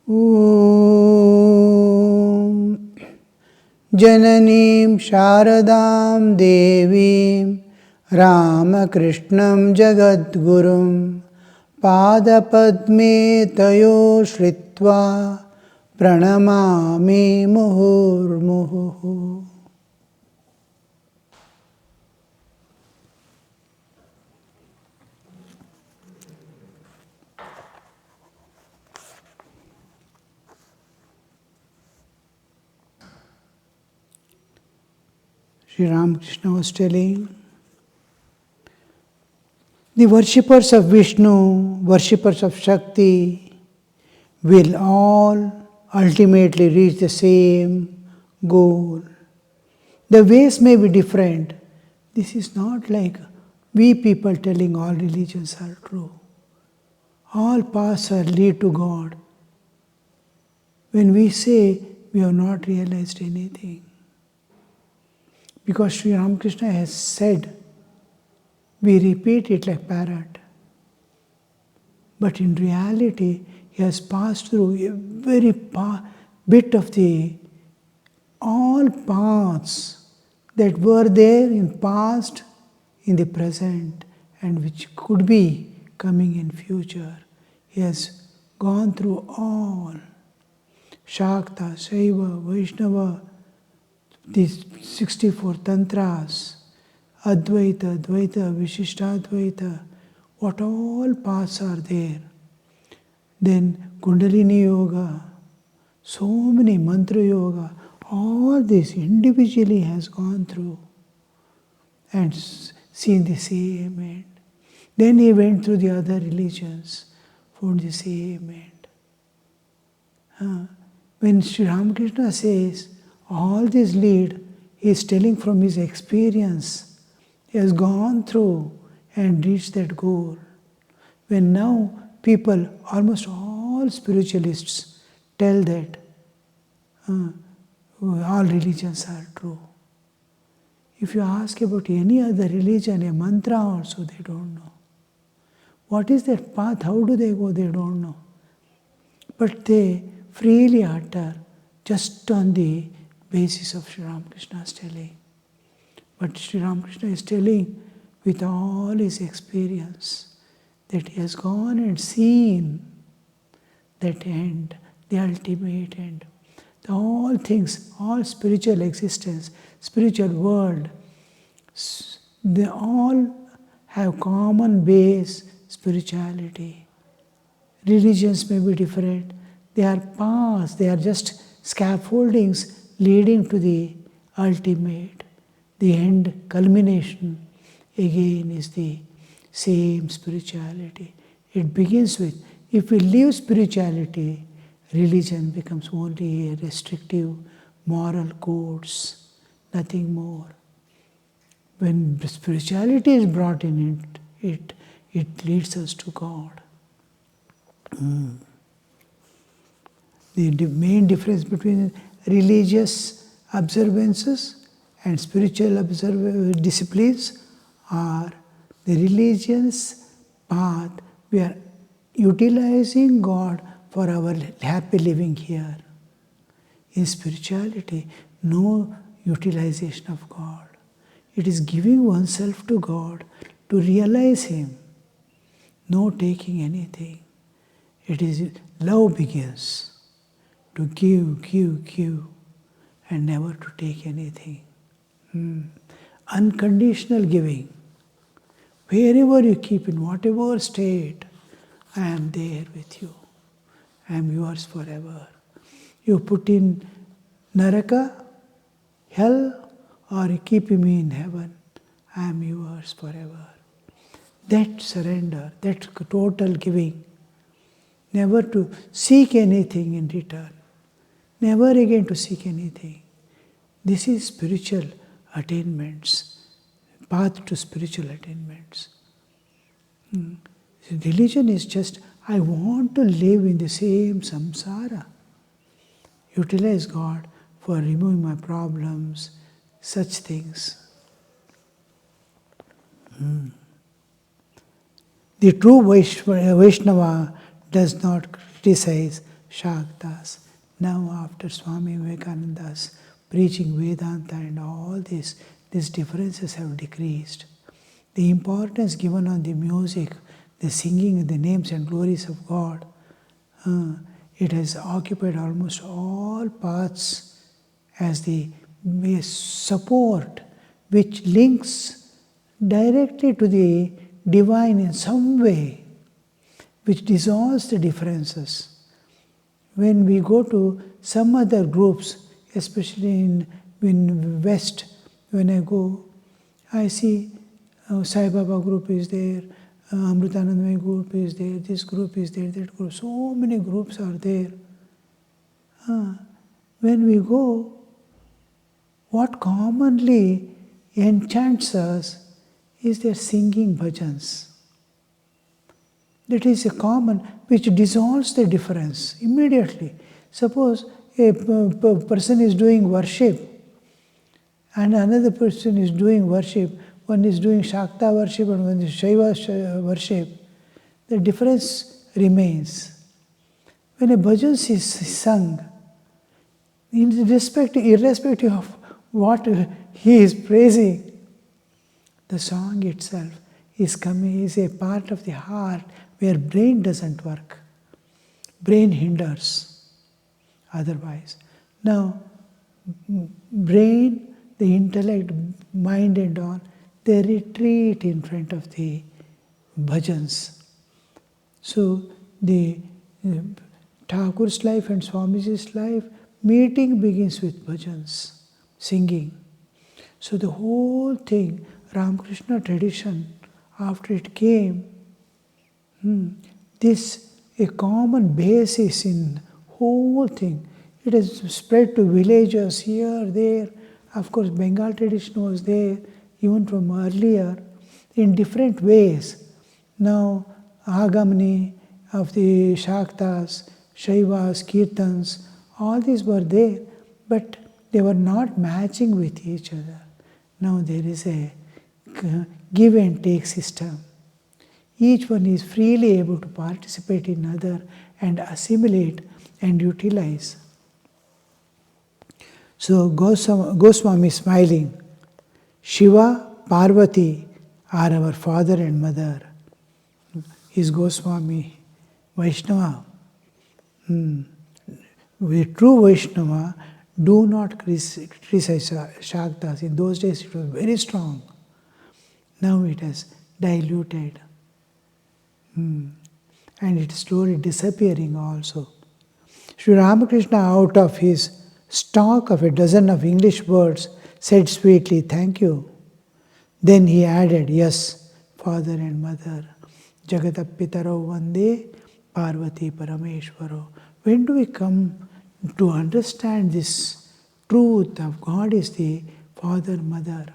Om Jananim Sharadam Devim Ramakrishnam Jagadgurum Padapadme Tayo Shritva Pranamami Muhurmuhu. Sri Ramakrishna was telling, the worshippers of Vishnu, worshippers of Shakti will all ultimately reach the same goal. The ways may be different. This is not like we people telling all religions are true. All paths are lead to God. When we say we have not realized anything, because Sri Ramakrishna has said, we repeat it like parrot. But in reality, he has passed through every bit of all paths that were there in past, in the present, and which could be coming in future. He has gone through all. Shakta, Shaiva, Vaishnava, these 64 tantras, Advaita, Dvaita, Vishishtadvaita, what all paths are there. Then Kundalini Yoga, so many Mantra Yoga, all this individually has gone through and seen the same end. Then he went through the other religions, found the same end. When Sri Ramakrishna says, all this lead, he is telling from his experience. He has gone through and reached that goal. When now people, almost all spiritualists, tell that all religions are true. If you ask about any other religion, a mantra also, they don't know. What is that path? How do they go? They don't know. But they freely utter just on the basis of Sri Ramakrishna's telling. But Sri Ramakrishna is telling with all his experience that he has gone and seen that end, the ultimate end. All things, all spiritual existence, spiritual world, they all have common base, spirituality. Religions may be different. They are paths, they are just scaffoldings leading to the ultimate. The end, culmination, again is the same spirituality. It begins with, if we leave spirituality, religion becomes only a restrictive moral codes, nothing more. When spirituality is brought in it leads us to God. The main difference between religious observances and spiritual disciplines are the religious path. We are utilizing God for our happy living here. In spirituality, no utilization of God. It is giving oneself to God to realize Him, no taking anything. It is love begins to give, and never to take anything. Unconditional giving. Wherever you keep, in whatever state, I am there with you. I am yours forever. You put in Naraka, hell, or you keep me in heaven, I am yours forever. That surrender, that total giving, never to seek anything in return, never again to seek anything. This is spiritual attainments, path to spiritual attainments. Religion is just, I want to live in the same samsara. Utilize God for removing my problems, such things. The true Vaishnava does not criticize, Shaktas. Now after Swami Vivekananda's preaching Vedanta and all this, these differences have decreased. The importance given on the music, the singing, the names and glories of God, it has occupied almost all paths as the support which links directly to the divine in some way, which dissolves the differences. When we go to some other groups, especially in West, when I go, I see Sai Baba group is there, Amritanandamaya group is there, this group is there, that group. So many groups are there. When we go, what commonly enchants us is their singing bhajans. That is a common, which dissolves the difference immediately. Suppose a person is doing worship and another person is doing worship, one is doing Shakta worship and one is Shaiva worship, the difference remains. When a bhajan is sung, irrespective of what he is praising, the song itself is a part of the heart where brain doesn't work. Brain hinders otherwise. Now, brain, the intellect, mind and all, they retreat in front of the bhajans. So, the Thakur's life and Swamiji's life, meeting begins with bhajans, singing. So the whole thing, Ramakrishna tradition, after it came, this a common basis in whole thing. It has spread to villages here, there. Of course, Bengal tradition was there even from earlier in different ways. Now, Agamani of the Shaktas, Shaivas, Kirtans, all these were there, but they were not matching with each other. Now there is a give and take system. Each one is freely able to participate in other and assimilate and utilize. So Goswami is smiling. Shiva, Parvati are our father and mother. Is Goswami Vaishnava? With true Vaishnava, do not criticize Shaktas. In those days it was very strong. Now it has diluted. And it's slowly disappearing also. Sri Ramakrishna, out of his stock of a dozen of English words, said sweetly, "Thank you." Then he added, "Yes, father and mother. Jagatapitaro Vande Parvati Parameshwaro." When do we come to understand this truth of God is the father, mother?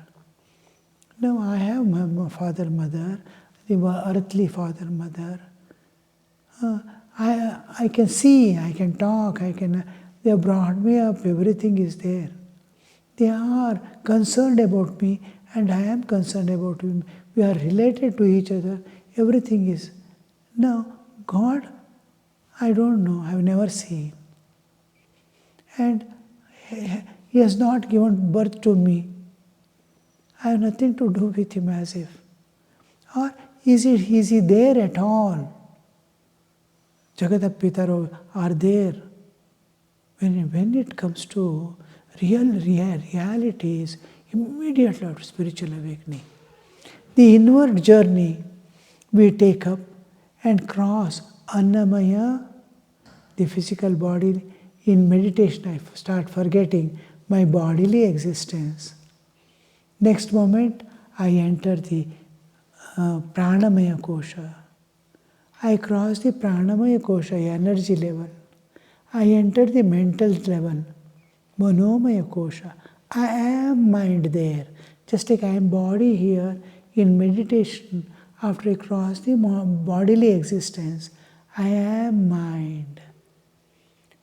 Now I have my father, mother, the earthly father, mother. I can see, I can talk, they have brought me up, everything is there. They are concerned about me and I am concerned about him. We are related to each other, everything is. Now, God, I don't know, I have never seen. And He has not given birth to me. I have nothing to do with Him as if. Or is He there at all? Jagatapitaro are there. When it comes to realities, immediately after spiritual awakening, the inward journey we take up and cross Annamaya, the physical body. In meditation, I start forgetting my bodily existence. Next moment, I enter the Pranamaya Kosha. I cross the Pranamaya Kosha, energy level. I enter the mental level, Manomaya Kosha. I am mind there. Just like I am body here, in meditation, after I cross the bodily existence, I am mind.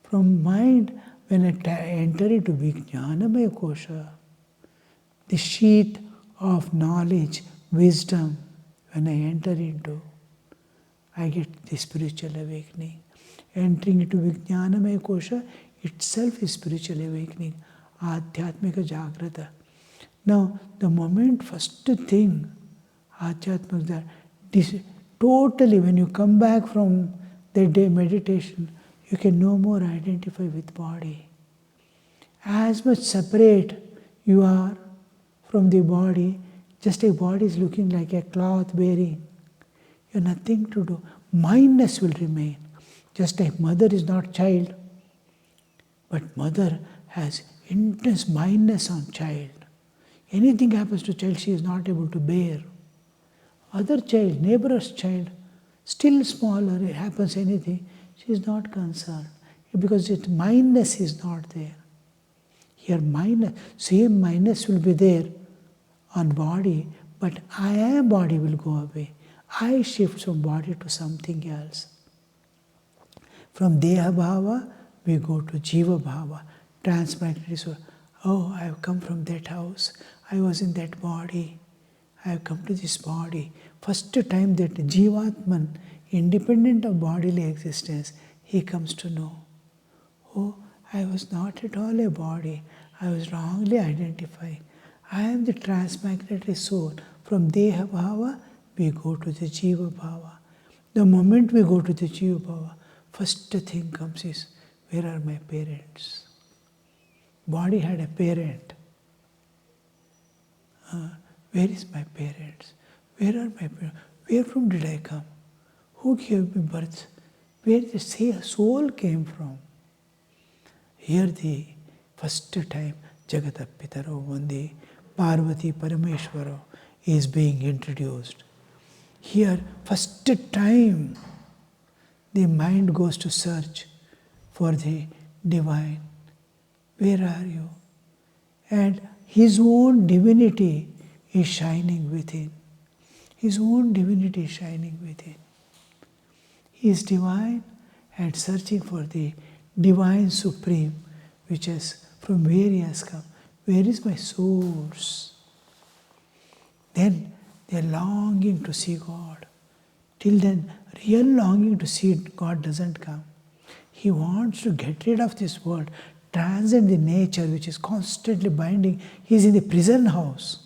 From mind, when I enter into Vijnanamaya Kosha, the sheath of knowledge, wisdom, when I enter into, I get the spiritual awakening. Entering into Vijnanamaya Kosha itself is spiritual awakening. Adhyatmika Jagrata. Now, the moment, first thing, Adhyatmika, totally when you come back from the day meditation, you can no more identify with body. As much separate you are from the body, just a body is looking like a cloth bearing. You have nothing to do. Mindness will remain. Just like mother is not child, but mother has intense mindness on child. Anything happens to child, she is not able to bear. Other child, neighbor's child, still smaller, it happens anything, she is not concerned. Because its mindness is not there. Here mindness, same mindness will be there on body, but I am body will go away. I shift from body to something else. From Deha Bhava, we go to Jiva Bhava, transmigratory soul. Oh, I have come from that house. I was in that body. I have come to this body. First time that Jivatman, independent of bodily existence, he comes to know. Oh, I was not at all a body. I was wrongly identifying. I am the transmigratory soul. From Deha Bhava, we go to the Jiva Bhava. The moment we go to the Jiva Bhava, first thing comes is, where are my parents? Body had a parent. Where is my parents? Where are my parents? Where from did I come? Who gave me birth? Where the soul came from? Here the first time Jagata Pitaro Vande Parvati Parameshwara is being introduced. Here, first time the mind goes to search for the divine. Where are you? And his own divinity is shining within. His own divinity is shining within. He is divine and searching for the divine supreme, which is from where he has come. Where is my source? Then they are longing to see God. Till then, real longing to see God doesn't come. He wants to get rid of this world, transcend the nature which is constantly binding. He is in the prison house.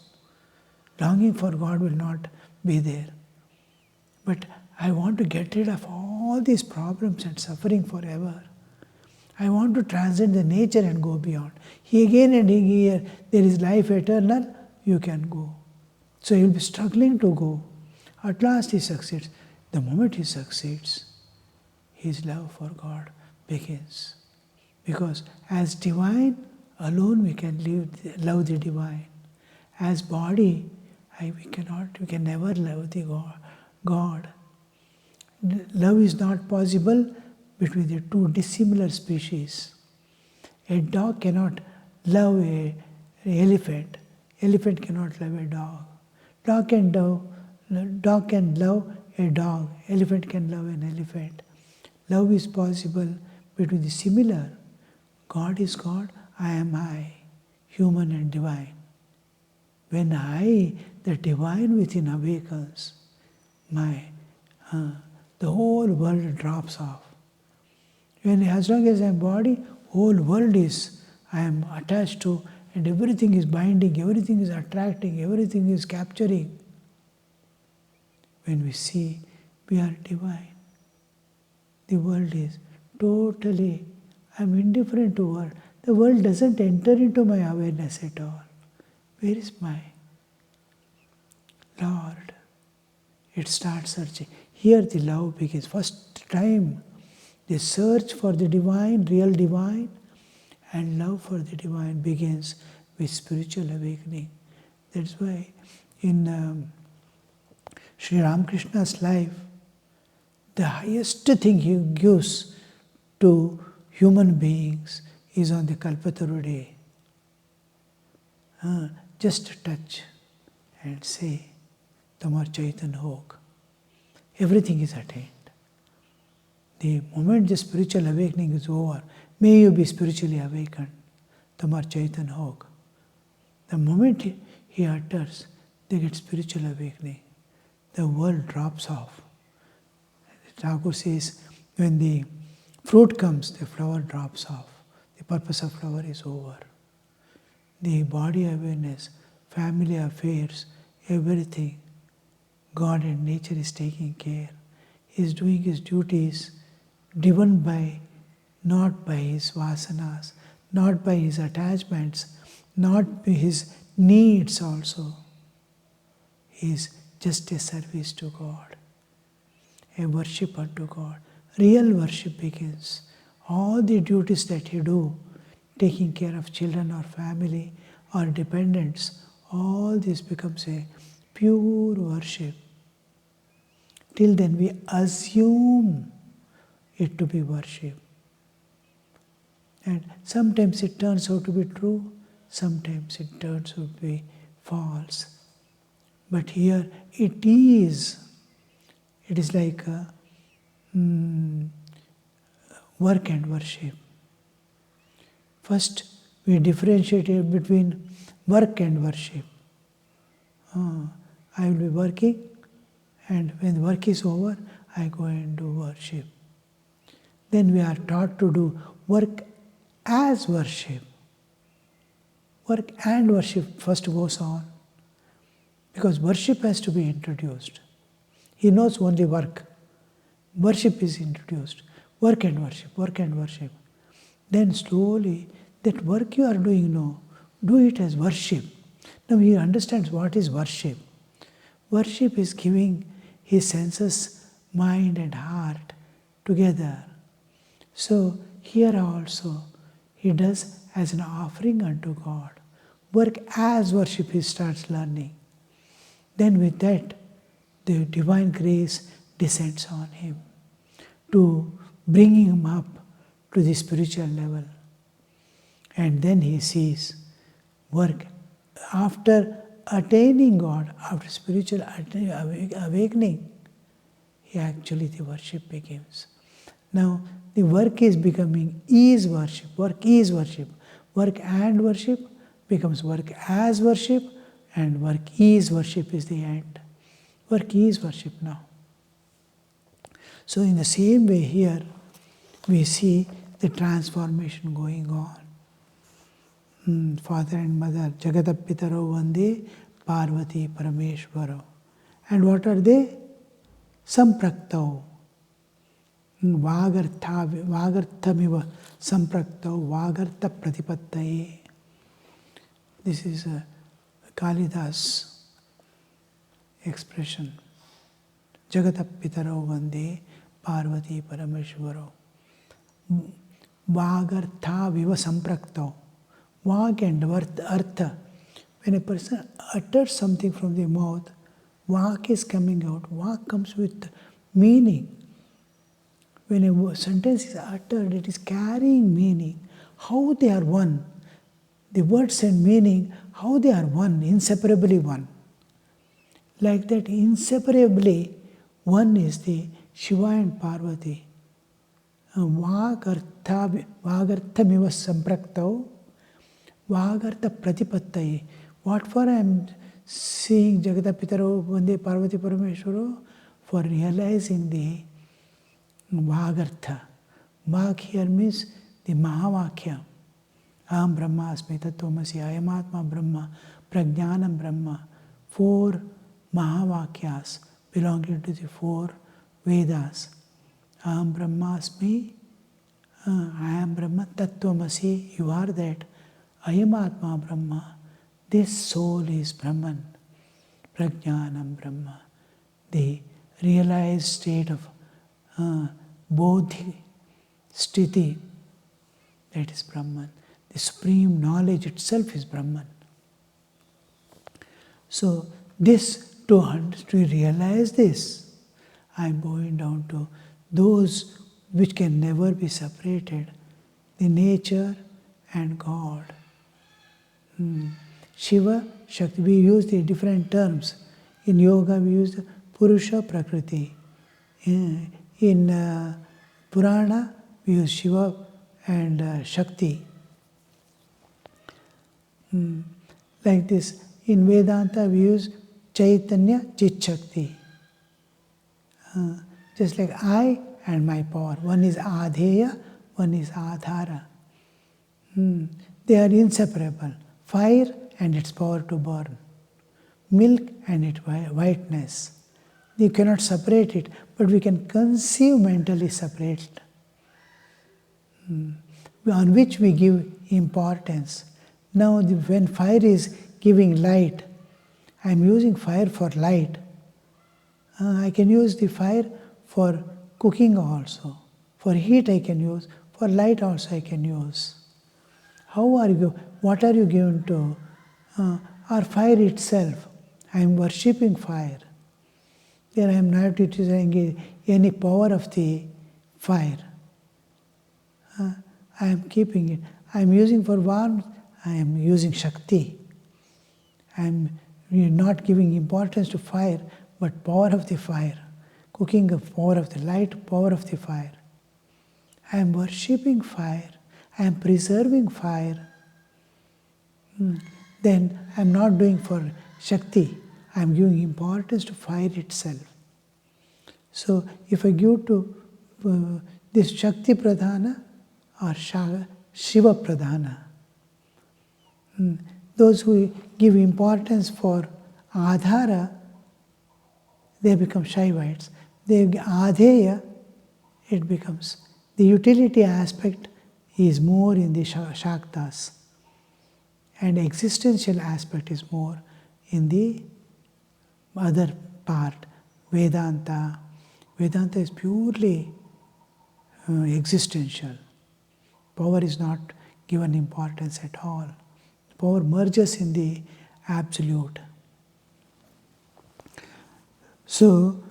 Longing for God will not be there. But I want to get rid of all these problems and suffering forever. I want to transcend the nature and go beyond. He again and here, there is life eternal, you can go. So he will be struggling to go. At last he succeeds. The moment he succeeds, his love for God begins. Because as divine, alone we can love the divine. As body, we can never love the God. Love is not possible between the two dissimilar species. A dog cannot love an elephant. Elephant cannot love a dog. Dog can love a dog. Elephant can love an elephant. Love is possible between the similar. God is God, I am I, human and divine. When the divine within awakens, the whole world drops off. When as long as I am body, whole world is I am attached to, and everything is binding, everything is attracting, everything is capturing. When we see we are divine, the world is totally, I am indifferent to world. The world doesn't enter into my awareness at all. Where is my Lord? It starts searching. Here the love begins. First time, the search for the divine, real divine, and love for the divine begins with spiritual awakening. That's why in Sri Ramakrishna's life, the highest thing he gives to human beings is on the Kalpataru day. Just touch and say, Tamar Chaitan Hok. Everything is attained. The moment the spiritual awakening is over, may you be spiritually awakened. Tamar Chaitan Hok. The moment he utters, they get spiritual awakening. The world drops off. Thakur says, when the fruit comes, the flower drops off. The purpose of flower is over. The body awareness, family affairs, everything, God and nature is taking care. He is doing his duties, driven by, not by his vasanas, not by his attachments, not by his needs also. He is just a service to God, a worship unto God. Real worship begins. All the duties that you do, taking care of children or family or dependents, all this becomes a pure worship. Till then we assume it to be worship. And sometimes it turns out to be true, sometimes it turns out to be false. But here it is like work and worship. First, we differentiate between work and worship. I will be working, and when the work is over, I go and do worship. Then we are taught to do work as worship. Work and worship first goes on, because worship has to be introduced. He knows only work. Worship is introduced. Work and worship, work and worship. Then slowly, that work you are doing now, do it as worship. Now he understands what is worship. Worship is giving his senses, mind and heart together. So here also, he does as an offering unto God. Work as worship he starts learning. Then with that, the divine grace descends on him to bring him up to the spiritual level. And then he sees work. After attaining God, after spiritual awakening, the worship begins. Now, the work is becoming is worship. Work is worship. Work and worship becomes work as worship, and work is worship is the end. Work is worship now. So in the same way here, we see the transformation going on. Father and Mother, Jagatapitaro Vande, Parvati Parameshwaro. And what are they? Sampraktau. Vagarthamiva Sampraktau, Vagartha Pratipattaye. This is a Kalidas expression. Jagatapitaro Vande, Parvati Parameshwaro. Vagarthaviva Sampraktau. Vag and artha. When a person utters something from the mouth, vak is coming out. Vak comes with meaning. When a sentence is uttered, it is carrying meaning. How they are one. The words and meaning, how they are one, inseparably one. Like that, inseparably one is the Shiva and Parvati. Vagarthamiva Sampraktau, Vagartha Pratipattaye. What for I am seeing Jagatapitaro Vande Parvati Parameshwaro? For realizing the Vagartha. Vag here means the Mahavakya. Aham Brahma Asmi Tattvamasi, Ayamatma Brahma, Prajnanam Brahma. 4 Mahavakyas belonging to the 4 Vedas. Aham Brahma Asmi, I am Brahma, Tattvamasi, you are that. Ayamatma Brahma, this soul is Brahman. Prajnanam Brahma, the realized state of Bodhi, Sthiti, that is Brahman. The supreme knowledge itself is Brahman. So this, to realize this, I am going down to those which can never be separated, the nature and God. Shiva, Shakti, we use the different terms. In yoga we use the Purusha, Prakriti. In Purana we use Shiva and Shakti. Like this, in Vedanta we use Chaitanya, Chit Shakti. Just like I and my power. One is adheya, one is adhara. They are inseparable. Fire and its power to burn. Milk and its whiteness. You cannot separate it, but we can conceive mentally separate it. On which we give importance. Now when fire is giving light, I am using fire for light. I can use the fire for cooking also. For heat I can use, for light also I can use. What are you given to? Or fire itself. I am worshipping fire. Then I am not utilizing any power of the fire. I am keeping it. I am using for warmth, I am using Shakti. I am not giving importance to fire, but power of the fire. Cooking the power of the light, power of the fire. I am worshipping fire. I am preserving fire. Then I am not doing for Shakti. I am giving importance to fire itself. So if I give to this Shakti Pradhana or Shiva Pradhana, those who give importance for Adhara, they become Shaivites. They Adheya, it becomes, the utility aspect is more in the Shaktas, and existential aspect is more in the other part, Vedanta. Vedanta is purely existential. Power is not given importance at all. Power merges in the absolute. So,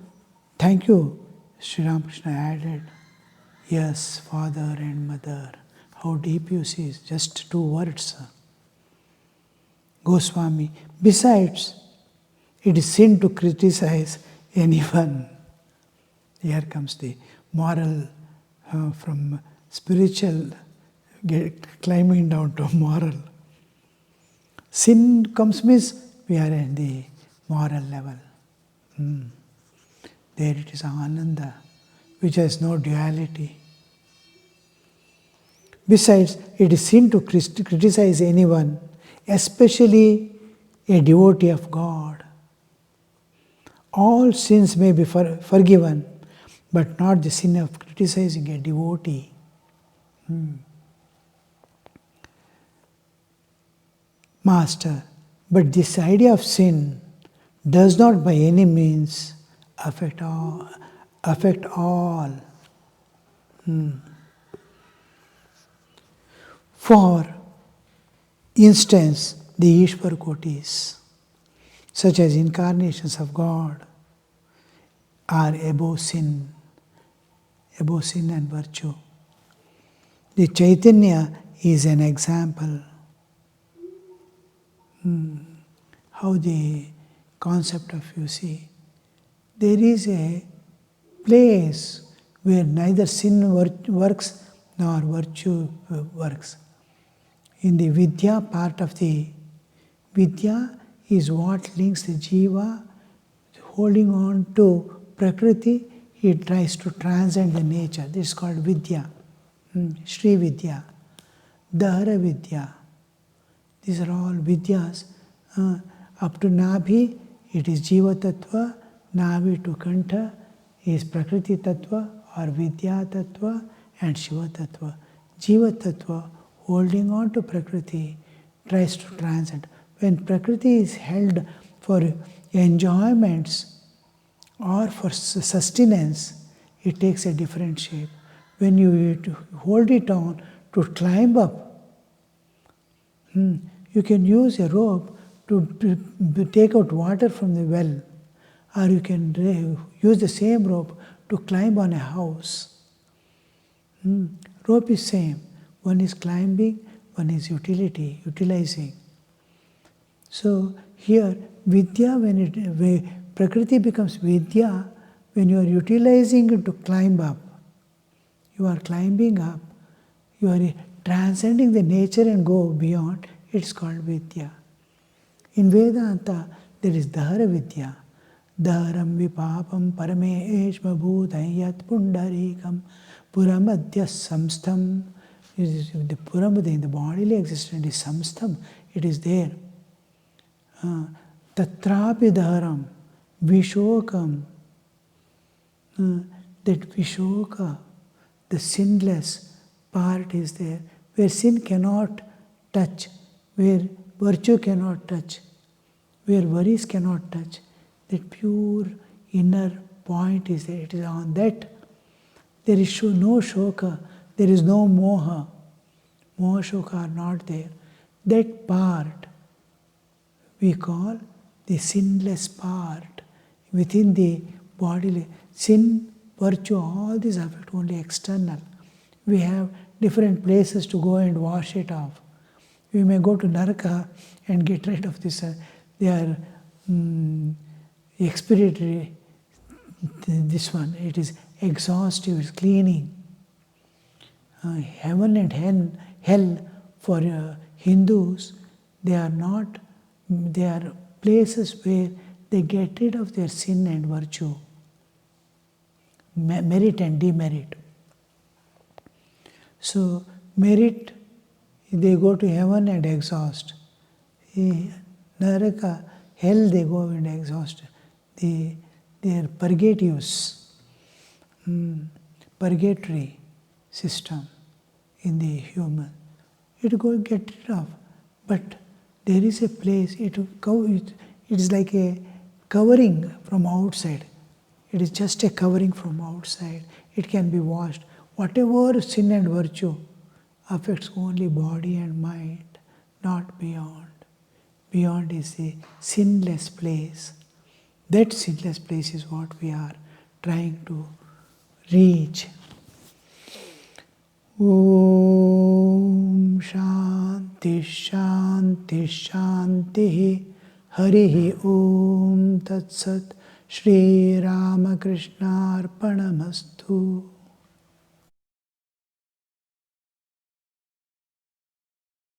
thank you, Sri Ramakrishna added, yes, father and mother. How deep you see, just 2 words. Goswami, besides, it is sin to criticize anyone. Here comes the moral from spiritual climbing down to moral. Sin comes means we are in the moral level. There it is Ananda, which has no duality. Besides, it is sin to criticize anyone, especially a devotee of God. All sins may be forgiven, but not the sin of criticizing a devotee. Master, but this idea of sin does not by any means affect all. For instance, the Ishwar Kotis, such as incarnations of God, are above sin and virtue. The Chaitanya is an example. How the concept of, you see, there is a place where neither sin works nor virtue works. In the Vidya part of the Vidya is what links the Jiva, holding on to Prakriti, he tries to transcend the nature. This is called Vidya, Sri Vidya, Dahara Vidya. These are all Vidyas. Up to Nabhi, it is Jiva Tattva. Nabhi to Kantha is Prakriti Tattva or Vidya Tattva and Shiva Tattva. Jiva Tattva, holding on to Prakriti, tries to transcend. When Prakriti is held for enjoyments or for sustenance, it takes a different shape. When you hold it on to climb up, you can use a rope to take out water from the well, or you can use the same rope to climb on a house. Rope is same. One is climbing, one is utilizing. So here, Vidya, when Prakriti becomes Vidya, when you are utilizing it to climb up, you are climbing up, you are transcending the nature and go beyond, it's called Vidya. In Vedanta, there is Dahara Vidya. Dharam vipapam parame eshma bhutam yat pundarikam puramadhya samstham. The puram, the bodily existence is samstham, it is there. Tatrapi dharam vishokam. That vishoka, the sinless part is there, where sin cannot touch, where virtue cannot touch, where worries cannot touch. That pure inner point is there. It is on that. There is no shoka, there is no moha. Moha, shoka are not there. That part we call the sinless part within the bodily. Sin, virtue, all these affect only external. We have different places to go and wash it off. We may go to Naraka and get rid of this. They are expiratory. This one, it is exhaustive, it's cleaning. Heaven and hell for Hindus, they are not. They are places where they get rid of their sin and virtue, merit and demerit. So, merit, they go to heaven and exhaust. Naraka, hell, they go and exhaust. They are purgatives, purgatory system in the human. It go get rid of. But there is a place, it is like a covering from outside. It is just a covering from outside. It can be washed. Whatever sin and virtue affects only body and mind, not beyond. Beyond is the sinless place. That sinless place is what we are trying to reach. Om Shanti Shanti Shanti Harihi Om Tat Sat Shri Ramakrishna Arpanamastu.